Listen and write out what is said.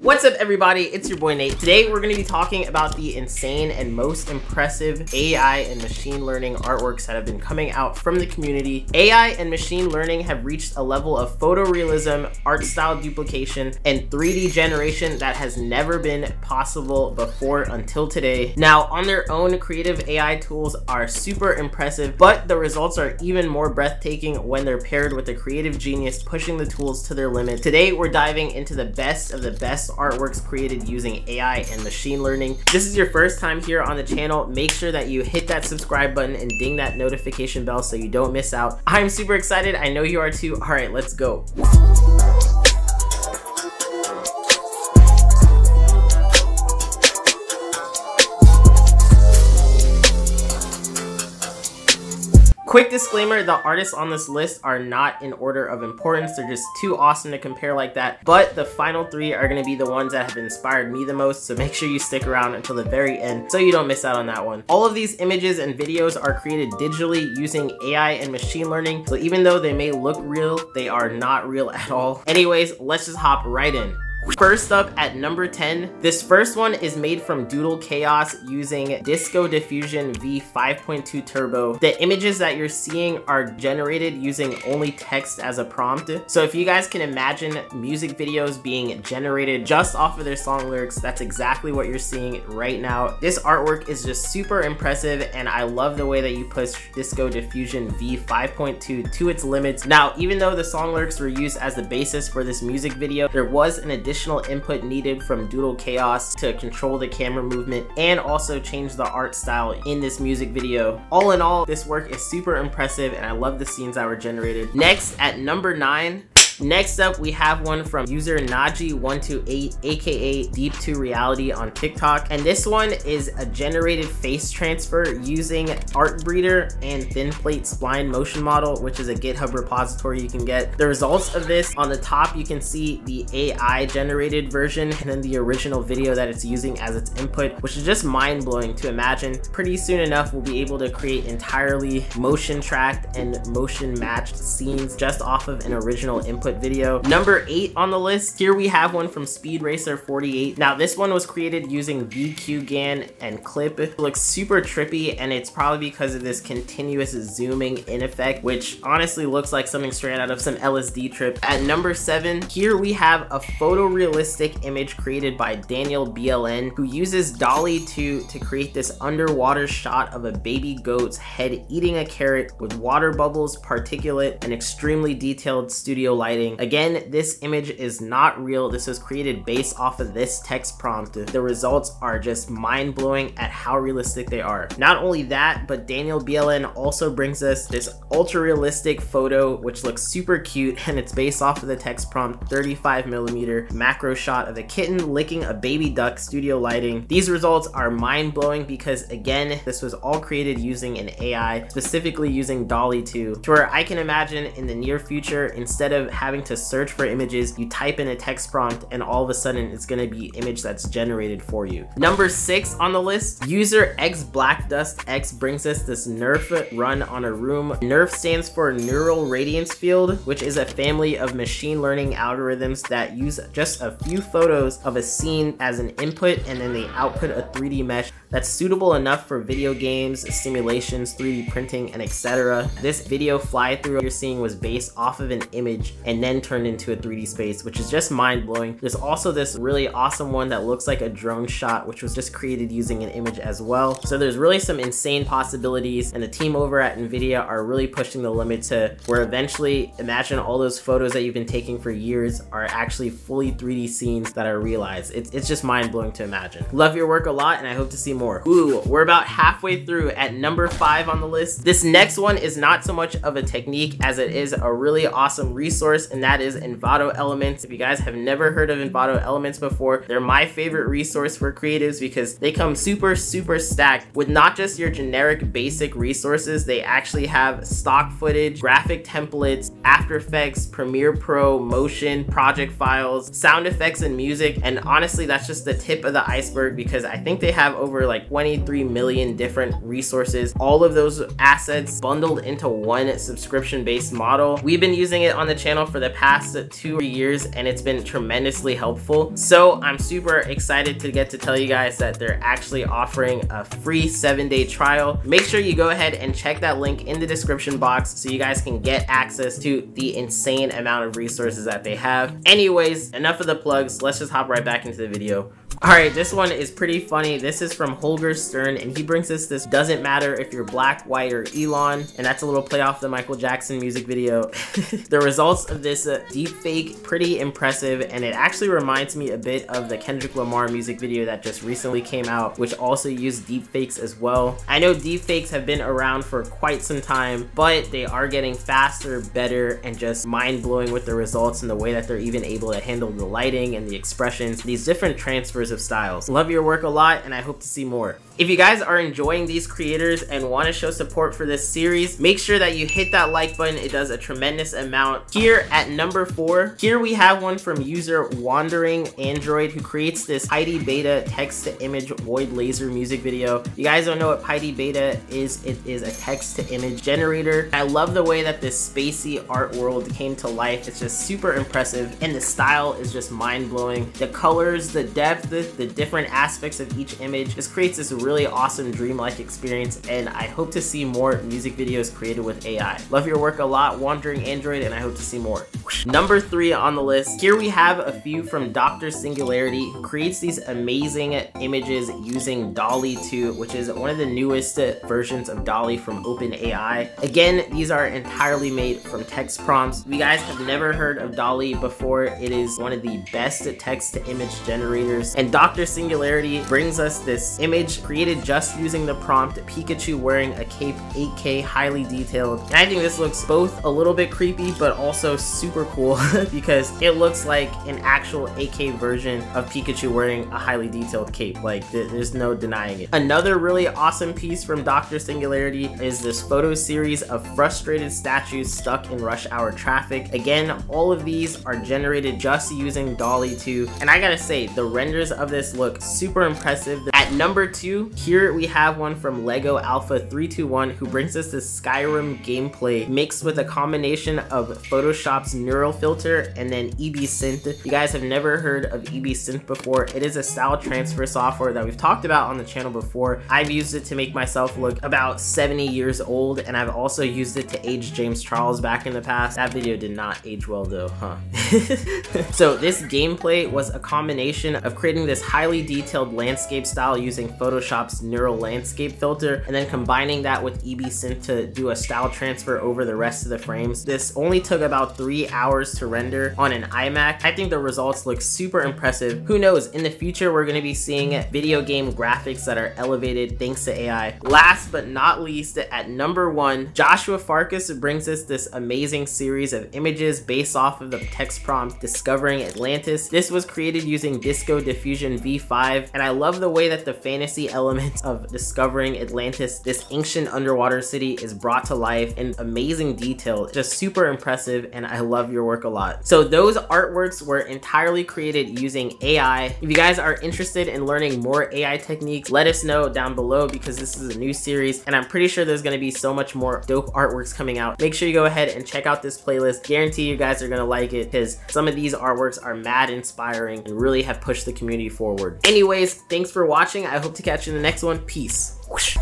What's up everybody, it's your boy Nate. Today we're going to be talking about the insane and most impressive AI and machine learning artworks that have been coming out from the community. AI and machine learning have reached a level of photorealism, art style duplication, and 3D generation that has never been possible before until today. Now, on their own, creative AI tools are super impressive, but the results are even more breathtaking when they're paired with a creative genius pushing the tools to their limit. Today we're diving into the best of the best artworks created using AI and machine learning. If this is your first time here on the channel, make sure that you hit that subscribe button and ding that notification bell so you don't miss out. I'm super excited. I know you are too. All right, let's go. Quick disclaimer, the artists on this list are not in order of importance. They're just too awesome to compare like that. But the final three are going to be the ones that have inspired me the most. So make sure you stick around until the very end so you don't miss out on that one. All of these images and videos are created digitally using AI and machine learning. So even though they may look real, they are not real at all. Anyways, let's just hop right in. First up at number 10, this first one is made from Doodle Chaos using Diffusion v5.2 Turbo. The images that you're seeing are generated using only text as a prompt. So if you guys can imagine music videos being generated just off of their song lyrics, that's exactly what you're seeing right now. This artwork is just super impressive, and I love the way that you push Diffusion v5.2 to its limits. Now, even though the song lyrics were used as the basis for this music video, there was an additional input needed from Doodle Chaos to control the camera movement and also change the art style in this music video. All in all, this work is super impressive and I love the scenes that were generated. Next, at number 9, next up, we have one from user Naji128, aka Deep2Reality on TikTok. And this one is a generated face transfer using Artbreeder and Thin Plate Spline motion model, which is a GitHub repository you can get. The results of this, on the top, you can see the AI generated version and then the original video that it's using as its input, which is just mind blowing to imagine. Pretty soon enough, we'll be able to create entirely motion tracked and motion matched scenes just off of an original input video. Number 8 on the list, here we have one from Speed Racer 48. Now this one was created using VQGAN and Clip. It looks super trippy, and it's probably because of this continuous zooming in effect, which honestly looks like something straight out of some LSD trip. At number 7, here we have a photorealistic image created by danielbln, who uses DALL-E 2 to create this underwater shot of a baby goat's head eating a carrot with water bubbles, particulate, and extremely detailed studio lighting. Again, this image is not real. This was created based off of this text prompt. The results are just mind-blowing at how realistic they are. Not only that, but danielbln also brings us this ultra-realistic photo, which looks super cute, and it's based off of the text prompt 35mm macro shot of a kitten licking a baby duck, studio lighting. These results are mind-blowing because, again, this was all created using an AI, specifically using DALL-E 2, to where I can imagine in the near future, instead of having to search for images, you type in a text prompt and all of a sudden it's going to be image that's generated for you. Number 6 on the list, user BlackDustX brings us this NERF run on a room. NERF stands for Neural Radiance Field, which is a family of machine learning algorithms that use just a few photos of a scene as an input, and then they output a 3D mesh that's suitable enough for video games, simulations, 3D printing, and etc. This video fly through you're seeing was based off of an image and then turned into a 3D space, which is just mind-blowing. There's also this really awesome one that looks like a drone shot, which was just created using an image as well. So there's really some insane possibilities, and the team over at NVIDIA are really pushing the limit to where eventually, imagine all those photos that you've been taking for years are actually fully 3D scenes that are realized. It's just mind-blowing to imagine. Love your work a lot, and I hope to see more. Ooh, we're about halfway through. At number 5 on the list, this next one is not so much of a technique as it is a really awesome resource, and that is Envato Elements. If you guys have never heard of Envato Elements before, they're my favorite resource for creatives because they come super stacked with not just your generic basic resources. They actually have stock footage, graphic templates, After Effects, Premiere Pro, motion, project files, sound effects, and music. And honestly, that's just the tip of the iceberg because I think they have over like 23 million different resources, all of those assets bundled into one subscription-based model. We've been using it on the channel for the past 2 years, and it's been tremendously helpful. So I'm super excited to get to tell you guys that they're actually offering a free 7-day trial. Make sure you go ahead and check that link in the description box so you guys can get access to the insane amount of resources that they have. Anyways, enough of the plugs. Let's just hop right back into the video. Alright, this one is pretty funny. This is from Holger Stern, and he brings us this doesn't matter if you're black, white, or Elon, and that's a little play off the Michael Jackson music video. The results of this deepfake, pretty impressive, and it actually reminds me a bit of the Kendrick Lamar music video that just recently came out, which also used deepfakes as well. I know deepfakes have been around for quite some time, but they are getting faster, better, and just mind-blowing with the results and the way that they're even able to handle the lighting and the expressions, these different transfers of styles. Love your work a lot, and I hope to see more. If you guys are enjoying these creators and want to show support for this series, make sure that you hit that like button. It does a tremendous amount. Here at number 4, here we have one from user wanderingandroid, who creates this Pidy Beta text-to-image void laser music video. You guys don't know what Pidy Beta is. It is a text-to-image generator. I love the way that this spacey art world came to life. It's just super impressive, and the style is just mind-blowing. The colors, the depth, the different aspects of each image just creates this really awesome dreamlike experience, and I hope to see more music videos created with AI. Love your work a lot, wanderingandroid, and I hope to see more. Number 3 on the list, here we have a few from Dr. Singularity, who creates these amazing images using DALL-E 2, which is one of the newest versions of DALL-E from OpenAI. Again, these are entirely made from text prompts. If you guys have never heard of DALL-E before, it is one of the best text-to-image generators, and Dr. Singularity brings us this image created just using the prompt Pikachu wearing a cape, 8K, highly detailed. And I think this looks both a little bit creepy but also super cool because it looks like an actual 8K version of Pikachu wearing a highly detailed cape. Like, there's no denying it. Another really awesome piece from Dr. Singularity is this photo series of frustrated statues stuck in rush hour traffic. Again, all of these are generated just using DALL-E 2, and I gotta say, the renders of this look super impressive. At number 2, here we have one from Lego Alpha 321, who brings us this Skyrim gameplay mixed with a combination of Photoshop's neural filter and then EB Synth. You guys have never heard of EB Synth before. It is a style transfer software that we've talked about on the channel before. I've used it to make myself look about 70 years old, and I've also used it to age James Charles back in the past. That video did not age well though, huh? So this gameplay was a combination of creating this highly detailed landscape style using Photoshop's neural landscape filter, and then combining that with EB Synth to do a style transfer over the rest of the frames. This only took about 3 hours to render on an iMac. I think the results look super impressive. Who knows, in the future we're going to be seeing video game graphics that are elevated thanks to AI. Last but not least, at number 1, Joshua Farkas brings us this amazing series of images based off of the text prompt Discovering Atlantis. This was created using Disco Diffusion V5, and I love the way that the fantasy elements of Discovering Atlantis, this ancient underwater city, is brought to life in amazing detail. Just super impressive, and I love your work a lot. So those artworks were entirely created using AI. If you guys are interested in learning more AI techniques, let us know down below, because this is a new series, and I'm pretty sure there's going to be so much more dope artworks coming out. Make sure you go ahead and check out this playlist. Guarantee you guys are going to like it, because some of these artworks are mad inspiring and really have pushed the community forward. Anyways, thanks for watching. I hope to catch you in the next one. Peace. Whoosh.